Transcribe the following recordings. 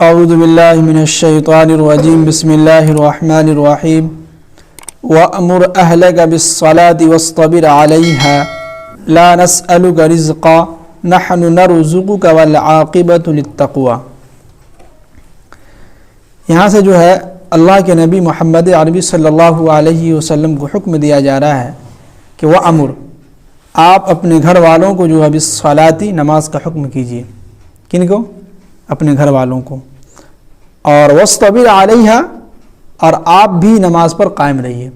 اعوذ باللہ من الشیطان الرجیم بسم اللہ الرحمن الرحیم وَأْمُرْ أَهْلَكَ بِالصَّلَاةِ وَاصْطَبِرْ عَلَيْهَا لَا نَسْأَلُكَ رِزْقًا نَحْنُ نَرْزُقُكَ وَالْعَاقِبَةُ لِلتَّقْوَى۔ یہاں سے جو ہے اللہ کے نبی محمد عربی صلی اللہ علیہ وسلم کو حکم دیا جا رہا ہے کہ وَأْمُرْ، آپ اپنے گھر والوں کو جو ہے بِالصَّلَاةِ نماز کا حکم کیجیے۔ کن کو؟ اپنے گھر والوں کو۔ اور وَاصْطَبِرْ عَلَيْهَا، اور آپ بھی نماز پر قائم رہیے۔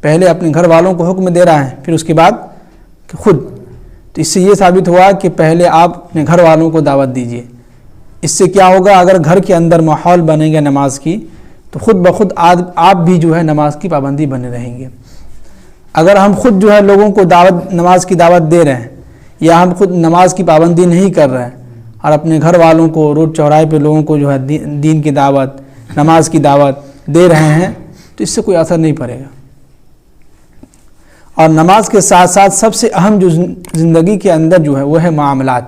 پہلے اپنے گھر والوں کو حکم دے رہا ہے، پھر اس کے بعد خود۔ تو اس سے یہ ثابت ہوا کہ پہلے آپ اپنے گھر والوں کو دعوت دیجیے۔ اس سے کیا ہوگا؟ اگر گھر کے اندر ماحول بنے گا نماز کی تو خود بخود آپ بھی جو ہے نماز کی پابندی بنے رہیں گے۔ اگر ہم خود جو ہے لوگوں کو نماز کی دعوت دے رہے ہیں، یا ہم خود نماز کی پابندی نہیں کر رہے ہیں اور اپنے گھر والوں کو روڈ چوراہے پہ لوگوں کو جو ہے دین کی دعوت، نماز کی دعوت دے رہے ہیں، تو اس سے کوئی اثر نہیں پڑے گا۔ اور نماز کے ساتھ ساتھ سب سے اہم جو زندگی کے اندر جو ہے وہ ہے معاملات۔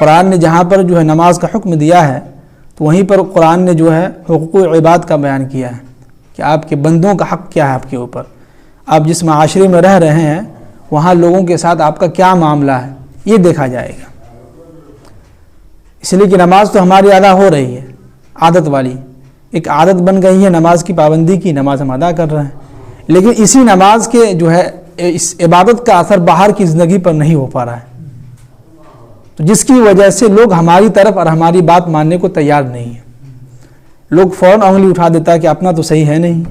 قرآن نے جہاں پر جو ہے نماز کا حکم دیا ہے تو وہیں پر قرآن نے جو ہے حقوق عباد کا بیان کیا ہے کہ آپ کے بندوں کا حق کیا ہے آپ کے اوپر۔ آپ جس معاشرے میں رہ رہے ہیں وہاں لوگوں کے ساتھ آپ کا کیا معاملہ ہے یہ دیکھا جائے گا۔ اس لیے کہ نماز تو ہماری ادا ہو رہی ہے، عادت والی ایک عادت بن گئی ہے نماز کی پابندی کی، نماز ہم ادا کر رہے ہیں، لیکن اسی نماز کے جو ہے اس عبادت کا اثر باہر کی زندگی پر نہیں ہو پا رہا ہے، تو جس کی وجہ سے لوگ ہماری طرف اور ہماری بات ماننے کو تیار نہیں ہیں۔ لوگ فوراً انگلی اٹھا دیتا ہے کہ اپنا تو صحیح ہے نہیں،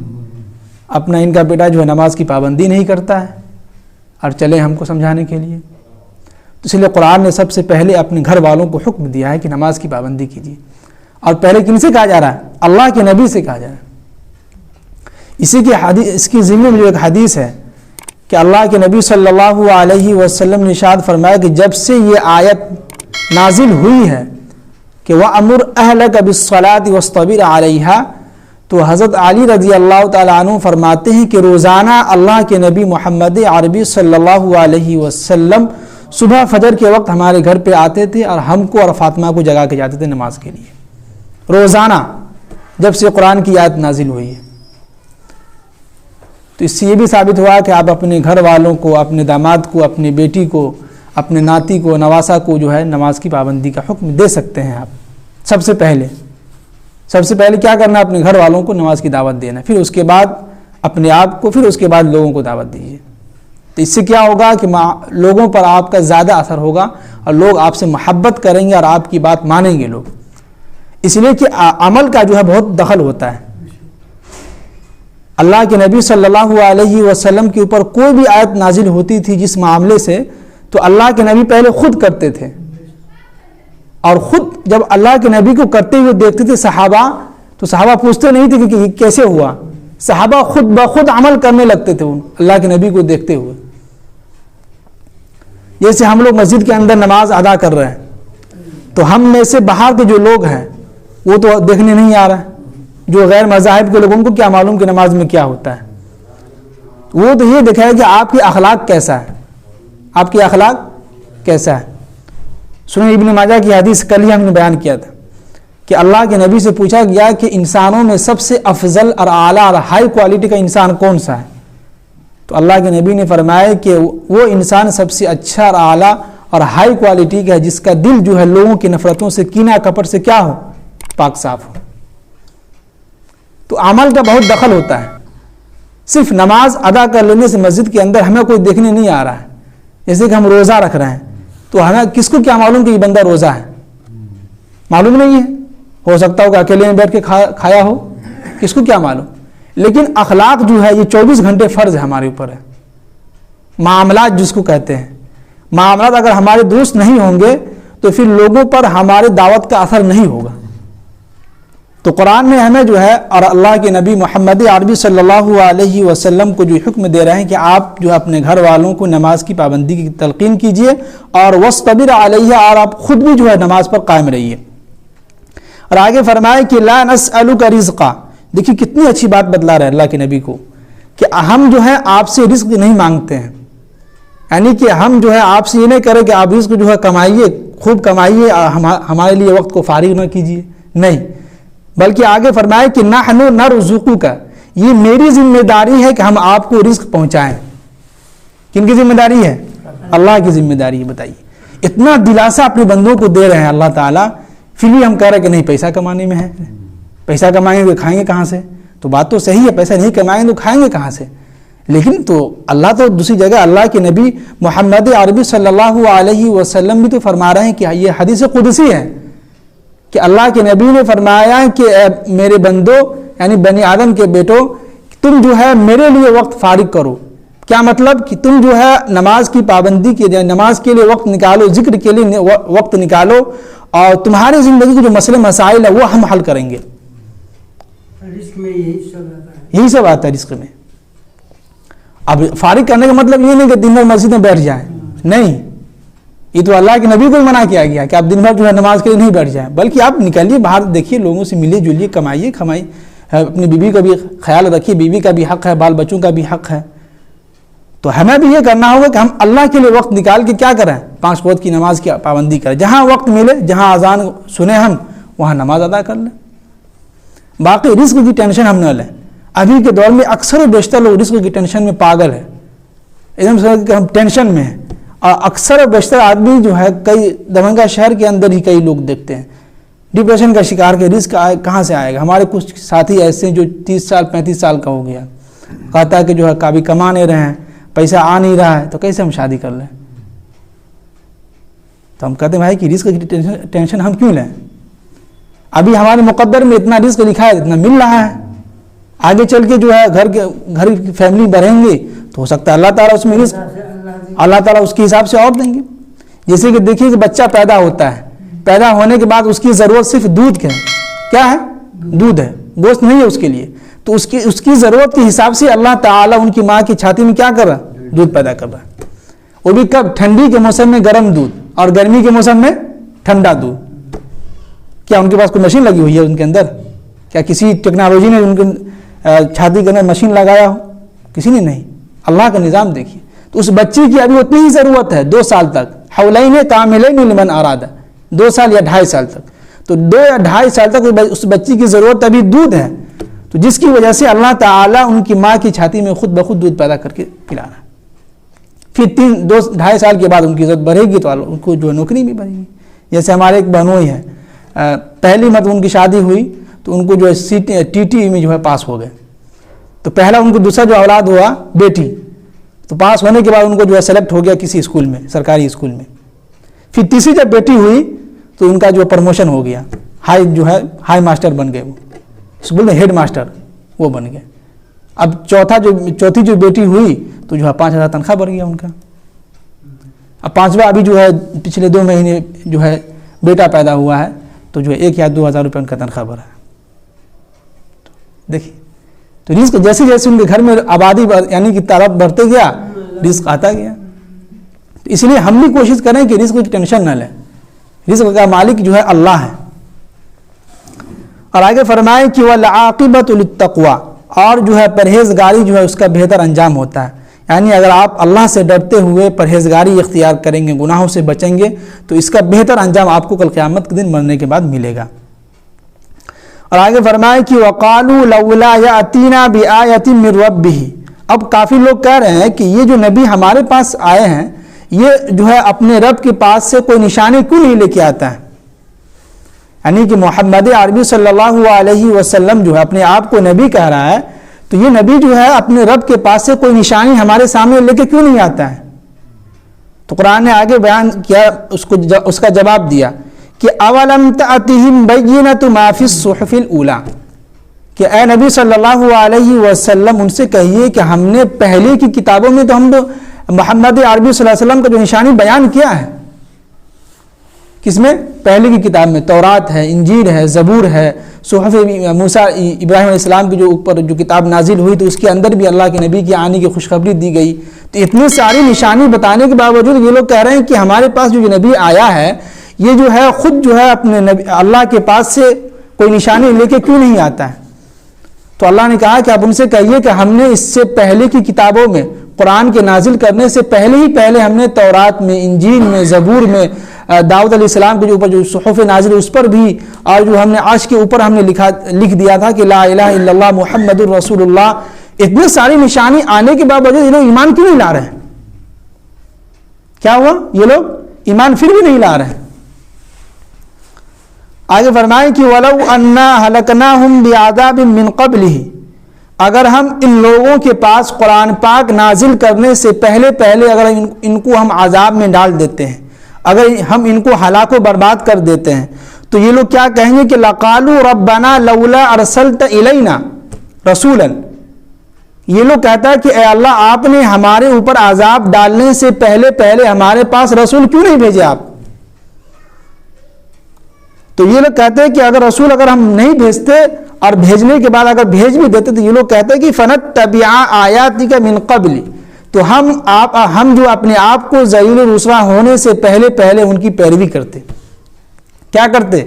اپنا ان کا بیٹا جو ہے نماز کی پابندی نہیں کرتا ہے، اور چلے ہم کو سمجھانے کے لیے۔ تو اس لیے قرآن نے سب سے پہلے اپنے گھر والوں کو حکم دیا ہے کہ نماز کی پابندی کیجیے۔ اور پہلے کن سے کہا جا رہا ہے؟ اللہ کے نبی سے کہا جا رہا ہے۔ اس کی ضمن میں جو ایک حدیث ہے کہ اللہ کے نبی صلی اللہ علیہ وسلم نے ارشاد فرمایا کہ جب سے یہ آیت نازل ہوئی ہے کہ وَأْمُرْ أَهْلَكَ بِالصَّلَاةِ وَاصْطَبِرْ عَلَيْهَا، تو حضرت علی رضی اللہ تعالیٰ عنہ فرماتے ہیں کہ روزانہ اللہ کے نبی محمد عربی صلی اللہ علیہ وسلم صبح فجر کے وقت ہمارے گھر پہ آتے تھے اور ہم کو اور فاطمہ کو جگا کے جاتے تھے نماز کے لیے، روزانہ، جب سے قرآن کی آیت نازل ہوئی ہے۔ تو اس سے یہ بھی ثابت ہوا کہ آپ اپنے گھر والوں کو، اپنے داماد کو، اپنی بیٹی کو، اپنے ناتی کو، نواسا کو جو ہے نماز کی پابندی کا حکم دے سکتے ہیں آپ۔ سب سے پہلے کیا کرنا ہے؟ اپنے گھر والوں کو نماز کی دعوت دینا، پھر اس کے بعد اپنے آپ کو، پھر اس کے بعد لوگوں کو دعوت دیجیے۔ تو اس سے کیا ہوگا کہ لوگوں پر آپ کا زیادہ اثر ہوگا اور لوگ آپ سے محبت کریں گے اور آپ کی بات مانیں گے لوگ، اس لیے کہ عمل کا جو ہے بہت دخل ہوتا ہے۔ اللہ کے نبی صلی اللہ علیہ وسلم کے اوپر کوئی بھی آیت نازل ہوتی تھی جس معاملے سے، تو اللہ کے نبی پہلے خود کرتے تھے، اور خود جب اللہ کے نبی کو کرتے ہوئے دیکھتے تھے صحابہ، تو صحابہ پوچھتے نہیں تھے کہ یہ کیسے ہوا، صحابہ خود بخود عمل کرنے لگتے تھے اللہ کے نبی کو دیکھتے ہوئے۔ جیسے ہم لوگ مسجد کے اندر نماز ادا کر رہے ہیں تو ہم میں سے باہر کے جو لوگ ہیں وہ تو دیکھنے نہیں آ رہا ہے، جو غیر مذاہب کے لوگوں کو کیا معلوم کہ نماز میں کیا ہوتا ہے، وہ تو یہ دیکھا ہے کہ آپ کی اخلاق کیسا ہے، آپ کی اخلاق کیسا ہے۔ سنن ابن ماجہ کی حدیث کل ہی ہم نے بیان کیا تھا کہ اللہ کے نبی سے پوچھا گیا کہ انسانوں میں سب سے افضل اور اعلیٰ اور ہائی کوالٹی کا انسان کون سا ہے، تو اللہ کے نبی نے فرمایا کہ وہ انسان سب سے اچھا اور اعلیٰ اور ہائی کوالٹی کا ہے جس کا دل جو ہے لوگوں کی نفرتوں سے، کینہ کپٹ سے کیا ہو، پاک صاف ہو۔ تو عمل کا بہت دخل ہوتا ہے۔ صرف نماز ادا کر لینے سے مسجد کے اندر ہمیں کوئی دیکھنے نہیں آ رہا ہے، جیسے کہ ہم روزہ رکھ رہے ہیں تو ہمیں کس کو کیا معلوم کہ یہ بندہ روزہ ہے، معلوم نہیں ہے، ہو سکتا ہو کہ اکیلے میں بیٹھ کے کھایا ہو، کس کو کیا معلوم۔ لیکن اخلاق جو ہے یہ 24 گھنٹے فرض ہے ہمارے اوپر ہے۔ معاملات جس کو کہتے ہیں، معاملات اگر ہمارے درست نہیں ہوں گے تو پھر لوگوں پر ہمارے دعوت کا اثر نہیں ہوگا۔ تو قرآن نے ہمیں جو ہے اور اللہ کے نبی محمد عربی صلی اللہ علیہ وسلم کو جو حکم دے رہے ہیں کہ آپ جو اپنے گھر والوں کو نماز کی پابندی کی تلقین کیجئے، اور وَاصْطَبِرْ عَلَيْهَا، اور آپ خود بھی جو ہے نماز پر قائم رہیے۔ اور آگے فرمائے کہ لَا نَسْأَلُكَ رِزْقًا، دیکھیے کتنی اچھی بات بتلا رہا ہے اللہ کے نبی کو کہ ہم جو ہے آپ سے رزق نہیں مانگتے ہیں، یعنی کہ ہم جو ہے آپ سے یہ نہیں کریں کہ آپ رزق جو ہے کمائیے، خوب کمائیے، ہمارے لیے وقت کو فارغ نہ کیجیے، نہیں، بلکہ آگے فرمائے کہ نحن نرزقک، یہ میری ذمہ داری ہے کہ ہم آپ کو رزق پہنچائیں۔ کن کی ذمہ داری ہے؟ اللہ کی ذمہ داری ہے۔ بتائیے، اتنا دلاسا اپنے بندوں کو دے رہے ہیں اللہ تعالیٰ، پھر بھی ہم کہہ رہے ہیں کہ نہیں پیسہ کمانے میں ہے، پیسہ کمائیں گے تو کھائیں گے کہاں سے؟ تو بات تو صحیح ہے، پیسہ نہیں کمائیں گے تو کھائیں گے کہاں سے؟ لیکن تو اللہ تو دوسری جگہ اللہ کے نبی محمد عربی صلی اللہ علیہ وسلم بھی تو فرما رہے ہیں کہ یہ حدیث قدسی ہے کہ اللہ کے نبی نے فرمایا کہ اے میرے بندو، یعنی بنی آدم کے بیٹو، تم جو ہے میرے لیے وقت فارغ کرو۔ کیا مطلب کہ تم جو ہے نماز کی پابندی کے، نماز کے لیے وقت نکالو، ذکر کے لیے وقت نکالو، اور تمہاری زندگی کے جو مسئلے مسائل ہے وہ ہم حل کریں گے۔ رزق میں یہی سب آتا ہے رزق میں۔ اب فارغ کرنے کا مطلب یہ نہیں کہ دن بھر مسجد میں بیٹھ جائیں، نہیں، یہ تو اللہ کے نبی کو منع کیا گیا کہ آپ دن بھر جو ہے نماز کے لیے نہیں بیٹھ جائیں، بلکہ آپ نکلیے باہر، دیکھیے لوگوں سے ملیے جلیے، کمائیے اپنی بیوی کا بھی خیال رکھیے، بیوی کا بھی حق ہے، بال بچوں کا بھی حق ہے۔ تو ہمیں بھی یہ کرنا ہوگا کہ ہم اللہ کے لیے وقت نکال کے کیا کریں؟ 5 وقت کی نماز کی پابندی کریں، جہاں وقت ملے، جہاں اذان سنیں ہم وہاں نماز ادا کر لیں۔ باقی رزق کی ٹینشن ہم نہ لیں۔ ابھی کے دور میں اکثر و بیشتر لوگ رزق کی ٹینشن میں پاگل ہے، ایک دم سے کہ ہم ٹینشن میں ہیں، اور اکثر و بیشتر آدمی جو ہے کئی دربھنگہ شہر کے اندر ہی کئی لوگ دیکھتے ہیں ڈپریشن کا شکار کے، رزق کہاں سے آئے گا؟ ہمارے کچھ ساتھی ایسے ہیں جو 30 سال 35 سال کا ہو گیا، کہتا ہے کہ جو ہے کبھی کما نہیں رہے ہیں، پیسہ آ نہیں رہا ہے، تو کیسے ہم شادی کر لیں؟ تو ہم کہتے ہیں بھائی کہ رزق کی ٹینشن ہم کیوں لیں؟ ابھی ہمارے مقدر میں اتنا رزق لکھا ہے، اتنا مل رہا ہے، آگے چل کے جو ہے گھر کی فیملی بڑھیں گے تو ہو سکتا ہے اللہ تعالیٰ اس میں رزق، اللہ تعالیٰ اس کے حساب سے اور دیں گے۔ جیسے کہ دیکھیے کہ بچہ پیدا ہوتا ہے، پیدا ہونے کے بعد اس کی ضرورت صرف دودھ کا ہے، کیا ہے؟ دودھ ہے، گوشت نہیں ہے اس کے لیے، تو اس کی ضرورت کے حساب سے اللہ تعالیٰ ان کی ماں کی چھاتی میں کیا کر رہا ہے؟ دودھ پیدا کر رہا ہے۔ وہ بھی کب؟ ٹھنڈی کے موسم میں گرم دودھ، اور گرمی کے موسم میں ٹھنڈا دودھ۔ کیا ان کے پاس کوئی مشین لگی ہوئی ہے ان کے اندر؟ کیا کسی ٹیکنالوجی نے ان کے چھاتی کے اندر مشین لگایا ہو؟ کسی نے نہیں۔ اللہ کا نظام دیکھیے، تو اس بچے کی ابھی اتنی ہی ضرورت ہے 2 سال تک، حولین کاملین لمن اراد، 2 سال یا 2.5 سال تک، تو 2 یا 2.5 سال تک اس بچی کی ضرورت ابھی دودھ ہے، تو جس کی وجہ سے اللہ تعالیٰ ان کی ماں کی چھاتی میں خود بخود دودھ پیدا کر کے پلا رہا ہے۔ پھر 2-2.5 سال کے بعد ان کی ضرورت بڑھے گی تو ان کو جو نوکری بھی بڑھے گی۔ جیسے ہمارے ایک بہنوئی ہے، پہلی مرتبہ ان کی شادی ہوئی تو ان کو جو ہے TT میں جو ہے پاس ہو گئے، تو پہلا ان کو دوسرا جو اولاد ہوا بیٹی، تو پاس ہونے کے بعد ان کو جو ہے سلیکٹ ہو گیا کسی اسکول میں، سرکاری اسکول میں۔ پھر تیسری جب بیٹی ہوئی تو ان کا جو پروموشن ہو گیا، ہائی ماسٹر بن گئے، وہ اسکول میں ہیڈ ماسٹر وہ بن گئے۔ اب چوتھی جو بیٹی ہوئی تو جو ہے 5,000 تنخواہ بڑھ گیا ان کا۔ اب 5واں ابھی جو ہے پچھلے 2 مہینے جو ہے بیٹا پیدا ہوا ہے تو جو ہے 1 یا 2 ہزار روپے ان کا تنخواہ بڑھا ہے۔ دیکھیے تو رزق جیسے جیسے ان کے گھر میں آبادی یعنی کہ تعداد بڑھتے گیا، رزق آتا گیا۔ تو اس لیے ہم بھی کوشش کریں کہ رزق کی ٹینشن نہ لیں، رزق کا مالک جو ہے اللہ ہے۔ اور آگے فرمائے کہ وَالْعَاقِبَةُ لِلتَّقْوَىٰ، اور جو ہے پرہیزگاری جو ہے اس کا بہتر انجام ہوتا ہے، یعنی اگر آپ اللہ سے ڈرتے ہوئے پرہیزگاری اختیار کریں گے، گناہوں سے بچیں گے، تو اس کا بہتر انجام آپ کو کل قیامت کے دن مرنے کے بعد ملے گا۔ اور آگے فرمائے کہ وَقَالُوا لَوْلَا يَأْتِينَا بِآيَةٍ مِّن رَبِّهِ، اب کافی لوگ کہہ رہے ہیں کہ یہ جو نبی ہمارے پاس آئے ہیں یہ جو ہے اپنے رب کے پاس سے کوئی نشانی کیوں نہیں لے کے آتا ہے؟ یعنی کہ محمد عربی صلی اللہ علیہ وسلم جو ہے اپنے آپ کو نبی کہہ رہا ہے، تو یہ نبی جو ہے اپنے رب کے پاس سے کوئی نشانی ہمارے سامنے لے کے کیوں نہیں آتا ہے؟ تو قرآن نے آگے بیان کیا، اس کا جواب دیا کہ اولم تأتہم بینۃ ما فی الصحف الاولیٰ، کہ اے نبی صلی اللہ علیہ وسلم ان سے کہیے کہ ہم نے پہلے کی کتابوں میں تو ہم محمد عربی صلی اللہ علیہ وسلم کا جو نشانی بیان کیا ہے، کس میں؟ پہلے کی کتاب میں، تورات ہے، انجیل ہے، زبور ہے، صحف موسیٰ ابراہیم علیہ السلام کی جو اوپر جو کتاب نازل ہوئی تو اس کے اندر بھی اللہ کے نبی کی آنے کی خوشخبری دی گئی۔ تو اتنی ساری نشانی بتانے کے باوجود یہ لوگ کہہ رہے ہیں کہ ہمارے پاس جو نبی آیا ہے یہ جو ہے خود جو ہے اپنے اللہ کے پاس سے کوئی نشانی لے کے کیوں نہیں آتا ہے؟ تو اللہ نے کہا کہ آپ ان سے کہیے کہ ہم نے اس سے پہلے کی کتابوں میں قرآن کے نازل کرنے سے پہلے ہم نے تورات میں، انجیل میں، زبور میں، داؤد علیہ السلام کے اوپر جو صحف نازل اس پر بھی، اور جو ہم نے عرش کے اوپر ہم نے لکھ دیا تھا کہ لا الہ الا اللہ محمد الرسول اللہ. اتنی ساری نشانی آنے کے باوجود یہ لوگ ایمان کیوں نہیں لا رہے ہیں؟ کیا ہوا؟ یہ لوگ ایمان پھر بھی نہیں لا رہے ہیں. آگے فرمائے کہ وَلَوْ أَنَّا هَلَكْنَاهُمْ بِعَذَابٍ مِّن قَبْلِهِ، اگر ہم ان لوگوں کے پاس قرآن پاک نازل کرنے سے پہلے اگر ان کو ہم عذاب میں ڈال دیتے ہیں، اگر ہم ان کو ہلاک و برباد کر دیتے ہیں، تو یہ لوگ کیا کہیں گے کہ لَقَالُوا رَبَّنَا لَوْلَا أَرْسَلْتَ إِلَيْنَا رَسُولًا. یہ لوگ کہتا ہے کہ اے اللہ آپ نے ہمارے اوپر عذاب ڈالنے سے پہلے ہمارے پاس رسول کیوں نہیں بھیجے آپ؟ تو یہ لوگ کہتے ہیں کہ اگر ہم نہیں بھیجتے اور بھیجنے کے بعد اگر بھیج بھی دیتے تو یہ لوگ کہتے ہیں کہ فَنَتَّبِعَ آیَاتِكَ مِن قَبْلِ، تو ہم جو اپنے آپ کو ذلیل و رسوا ہونے سے پہلے ان کی پیروی کرتے. کیا کرتے؟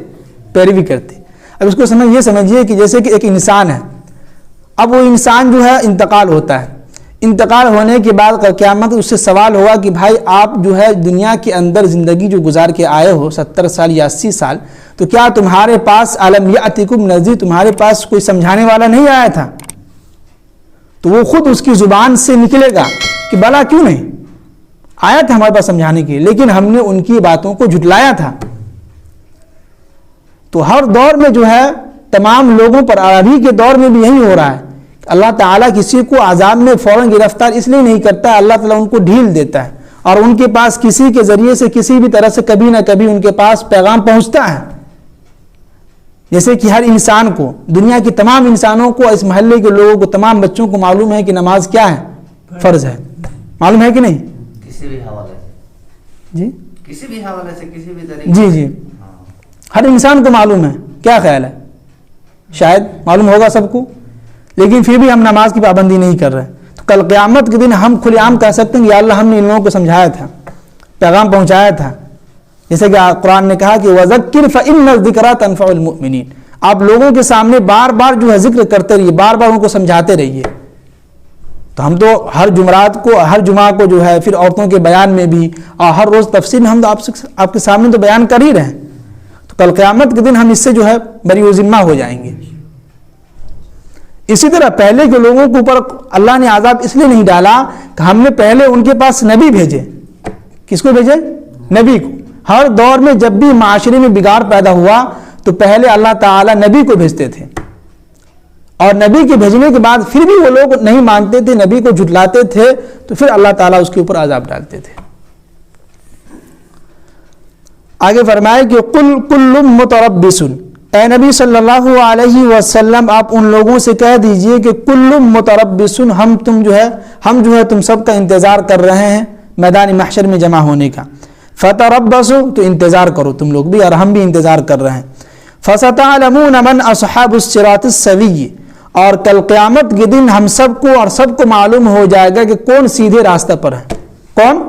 پیروی کرتے. اب اس کو یہ سمجھیے کہ جیسے کہ ایک انسان ہے، اب وہ انسان جو ہے انتقال ہوتا ہے، انتقال ہونے کے بعد قیامت اس سے سوال ہوگا کہ بھائی آپ جو ہے دنیا کے اندر زندگی جو گزار کے آئے ہو 70 سال یا 80 سال، تو کیا تمہارے پاس الم یأتکم نذیر، تمہارے پاس کوئی سمجھانے والا نہیں آیا تھا؟ تو وہ خود اس کی زبان سے نکلے گا کہ بلا کیوں نہیں آیا تھا ہمارے پاس سمجھانے کے لیے، لیکن ہم نے ان کی باتوں کو جھٹلایا تھا. تو ہر دور میں جو ہے تمام لوگوں پر، ابھی کے دور میں بھی یہی ہو رہا ہے. اللہ تعالیٰ کسی کو عذاب میں فوراً گرفتار اس لیے نہیں کرتا، اللہ تعالیٰ ان کو ڈھیل دیتا ہے، اور ان کے پاس کسی کے ذریعے سے کسی بھی طرح سے کبھی نہ کبھی ان کے پاس پیغام پہنچتا ہے. جیسے کہ ہر انسان کو، دنیا کے تمام انسانوں کو، اس محلے کے لوگوں کو، تمام بچوں کو معلوم ہے کہ نماز کیا ہے؟ فرض ہے. معلوم ہے کہ نہیں؟ کسی بھی حوالے سے، جی کسی بھی حوالے سے، کسی بھی طریقے جی ہر انسان کو معلوم ہے. کیا خیال ہے؟ شاید معلوم ہوگا سب کو، لیکن پھر بھی ہم نماز کی پابندی نہیں کر رہے. تو کل قیامت کے دن ہم کھلے عام کہہ سکتے ہیں کہ یا اللہ ہم نے ان لوگوں کو سمجھایا تھا، پیغام پہنچایا تھا. جیسے کہ قرآن نے کہا کہ وَذَكِّرْ فَإِنَّ الذِّكْرَىٰ تَنفَعُ الْمُؤْمِنِينَ، آپ لوگوں کے سامنے بار بار جو ہے ذکر کرتے رہیے، بار بار ان کو سمجھاتے رہیے. تو ہم تو ہر جمعہ کو جو ہے، پھر عورتوں کے بیان میں بھی، اور ہر روز تفسیر میں ہم تو آپ کے سامنے تو بیان کر ہی رہے ہیں. تو کل قیامت کے دن ہم اس سے جو ہے بری و ذمہ ہو جائیں گے. اسی طرح پہلے کے لوگوں کے اوپر اللہ نے عذاب اس لیے نہیں ڈالا کہ ہم نے پہلے ان کے پاس نبی بھیجے. کس کو بھیجے؟ نبی کو. ہر دور میں جب بھی معاشرے میں بگاڑ پیدا ہوا تو پہلے اللہ تعالیٰ نبی کو بھیجتے تھے، اور نبی کے بھیجنے کے بعد پھر بھی وہ لوگ نہیں مانتے تھے، نبی کو جھٹلاتے تھے، تو پھر اللہ تعالیٰ اس کے اوپر عذاب ڈالتے تھے. آگے فرمائے کہ قل کل متربص، اے نبی صلی اللہ علیہ وسلم آپ ان لوگوں سے کہہ دیجئے کہ کل متربص، ہم جو ہے تم سب کا انتظار کر رہے ہیں میدان محشر میں جمع ہونے کا. فتربصوا، تو انتظار کرو تم لوگ بھی اور ہم بھی انتظار کر رہے ہیں. فستعلمون من اصحاب الصراط السوی، اور کل قیامت کے دن ہم سب کو اور سب کو معلوم ہو جائے گا کہ کون سیدھے راستے پر ہے، کون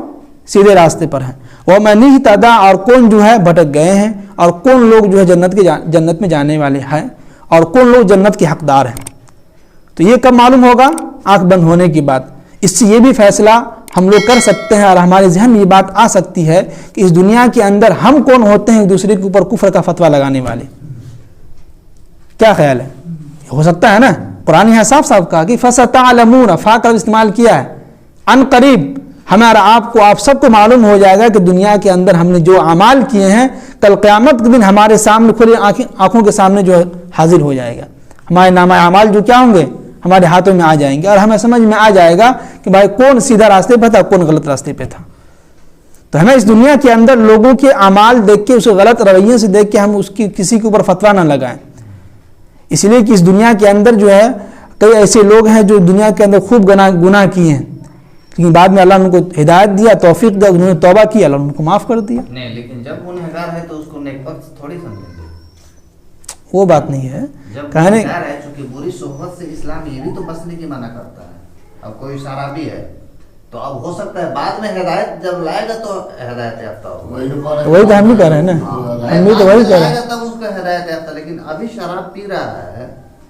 سیدھے راستے پر ہے. ومن اہتدی، اور کون جو ہے بھٹک گئے ہیں، اور کون لوگ جو ہے جنت میں جانے والے ہیں، اور کون لوگ جنت کے حقدار ہیں. تو یہ کب معلوم ہوگا؟ آنکھ بند ہونے کے بعد. اس سے یہ بھی فیصلہ ہم لوگ کر سکتے ہیں، اور ہمارے ذہن میں یہ بات آ سکتی ہے کہ اس دنیا کے اندر ہم کون ہوتے ہیں ایک دوسرے کے اوپر کفر کا فتویٰ لگانے والے. کیا خیال ہے؟ ہو سکتا ہے نا. قرآن یہاں صاف کہا کہ فَسَتَعْلَمُونَ، فا کا استعمال کیا ہے، ان قریب ہمارا آپ سب کو معلوم ہو جائے گا کہ دنیا کے اندر ہم نے جو اعمال کیے ہیں کل قیامت کے دن ہمارے سامنے کھلے آنکھوں کے سامنے جو حاضر ہو جائے گا. ہمارے نامہ اعمال جو کیا ہوں گے ہمارے ہاتھوں میں آ جائیں گے، اور ہمیں سمجھ میں آ جائے گا کہ بھائی کون سیدھا راستے پہ تھا، کون غلط راستے پہ تھا. تو ہمیں اس دنیا کے اندر لوگوں کے اعمال دیکھ کے، اسے غلط رویے سے دیکھ کے ہم کسی کے اوپر فتویٰ نہ لگائیں. اس لیے کہ اس دنیا کے اندر جو ہے کئی ایسے لوگ ہیں جو دنیا کے اندر خوب گناہ کیے ہیں، لیکن بعد میں اللہ نے ان کو ہدایت دیا، توفیق دیا، انہوں نے توبہ کی، اللہ نے ان کو معاف کر دیا. نہیں، لیکن جب گنہگار ہے تو اس کو نیک وقت تھوڑی سمجھیں گے. وہ بات نہیں ہے. جب گنہگار ہے، چونکہ بری صحبت سے اسلام یہ بھی تو بچنے کی منع کرتا ہے. اب کوئی شرابی ہے تو اب ہو سکتا ہے بعد میں ہدایت جب لائے گا تو ہدایت یافتہ ہوگا. وہی تو ہم بھی کہہ رہے ہیں نا، ہم بھی تو وہی کہہ رہے ہیں. تب اس کا ہدایت یافتہ، لیکن ابھی شراب پی رہا ہے